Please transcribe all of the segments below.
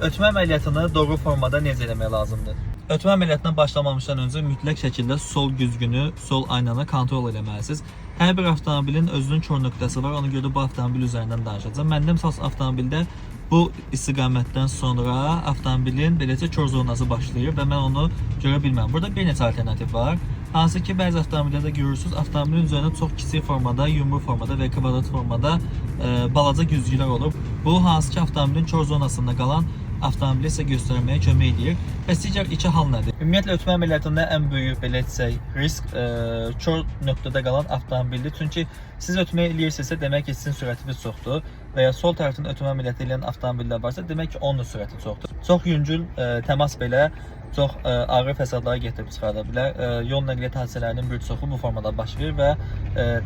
Ötmə əməliyyatını doğru formada necə eləmək lazımdır? Ötmə əməliyyatına başlamamışdan öncə mütləq şəkildə sol güzgünü, sol aynanı kontrol eləməlisiniz. Hər bir avtomobilin özünün kör nöqtəsi var, ona görə də bu avtomobil üzərindən danışacağım. Məndə məsəl avtomobildə bu istiqamətdən sonra avtomobilin beləcə kör zonası başlayır və mən onu görə bilməm. Burada bir neçə alternativ var. Hansı ki, bəzi avtomobillərdə görürsünüz, avtomobilin üzərində çox kiçik formada, yumru formada və kvadrat formada balaca güzgülər olur. Bu, hansı ki, avtomobilin kör zonasında qalan avtomobili sizə göstərməyə kömək edir. Bəs digər iki hal nədir? Ümumiyyətlə, ötmə əməliyyatında ən böyük, belə desək, risk kör nöqtədə qalan avtomobildir. Çünki siz ötmə eləyirsinizsə, demək ki, sizin sürətiniz çoxdur və ya sol tərəfdən ötmə əməliyyatı eləyən avtomobillər varsa, demək ki, onun da sürəti çoxdur. Çox yüngül təmas belə çox ağır fəsadlara gətirib çıxarda bilər. Yol nəqliyyat hadisələrinin bir çoxu bu formada baş verir və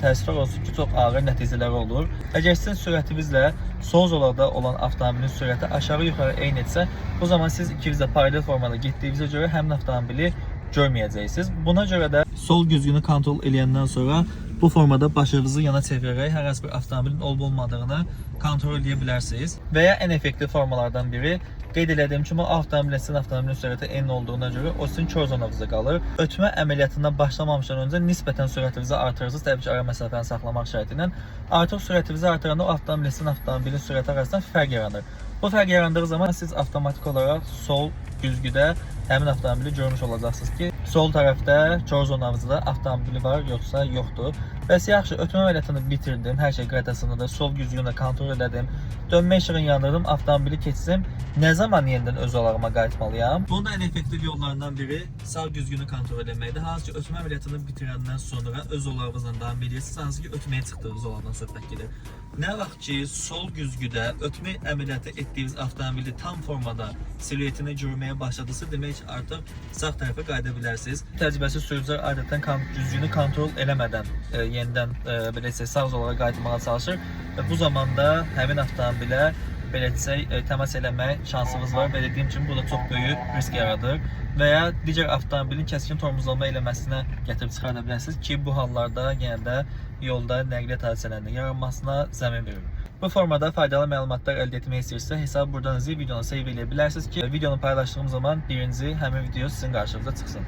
təəssüflər olsun ki, çox ağır nəticələri olur. Əgər sizin sürətinizlə sol zolaqda olan avtomobilin sürəti aşağı-yuxarı eynidirsə, bu zaman siz ikiniz də paralel formada getdiyinizə görə həmin avtomobili görməyəcəksiniz. Buna görə də sol güzgünü kontrol eləyəndən sonra bu formada başınızı yana çevirərək hər hansı bir avtomobilin olub-olmadığını kontrol edə bilərsiniz. Və ya ən effektiv formalardan biri, qeyd elədiyim kimi, avtomobilin sizin avtomobilin sürəti eyni olduğuna görə o sizin kör zonanızda qalır. Ötmə əməliyyatından başlamamışdan öncə nisbətən sürətinizi artırırsınız, təbii ki, ara məsafəni saxlamaq şərti ilə. Artıq sürətinizi artıranda o avtomobilin sizin avtomobilin sürəti arasında fərq yaranır. Bu fərq yarandığı zaman siz avtomatik olaraq sol güzgüdə həmin avtomobili görmüş olacaqsınız ki, sol tərəfdə kör zonamızda avtomobili var, yoxsa yoxdur. Bəs yaxşı, ötmə əməliyyatını bitirdim, hər şey qaydasındadır, sol güzgünü kontrol elədim, dönmə işığını yandırdım, avtomobili keçsəm, nə zaman yenidən öz zolağıma qayıtmalıyam? Bunun da ən effektiv yollarından biri sağ güzgünü kontrol etməkdir. Hansı ki, ötmə əməliyyatını bitirəndən sonra öz zolağınızla davam edirsiniz, hansı ki, ötməyə çıxdığınız zolaqdan söhbət gedir. Nə vaxt ki, sol güzgüdə ötmə əməliyyatı etdiyiniz avtomobili tam formada silüetini görməyə başladısa, demək ki, artıq sağ tərəfə qayıda bilərsiniz. Təcrübəsiz sürücülər adətən güzgünü kontrol eləmədən yenidən belə desək, sağ zolağa qayıtmağa çalışır və bu zamanda həmin avtomobilə belə desək, təmas eləmək şansınız var və dediyim kimi, bu da çox böyük risk yaradır və ya digər avtomobilin kəskin tormozlama eləməsinə gətirib çıxarda bilərsiniz ki, bu hallarda yenə də yolda nəqliyyat hadisələrinin yaranmasına zəmin verir. Bu formada faydalı məlumatlar əldə etmək istəyirsə, hesabı buradan izləyib videonu save eləyə bilərsiniz ki, videonu paylaşdığım zaman birinci həmin video sizin qarşınıza çıxsın.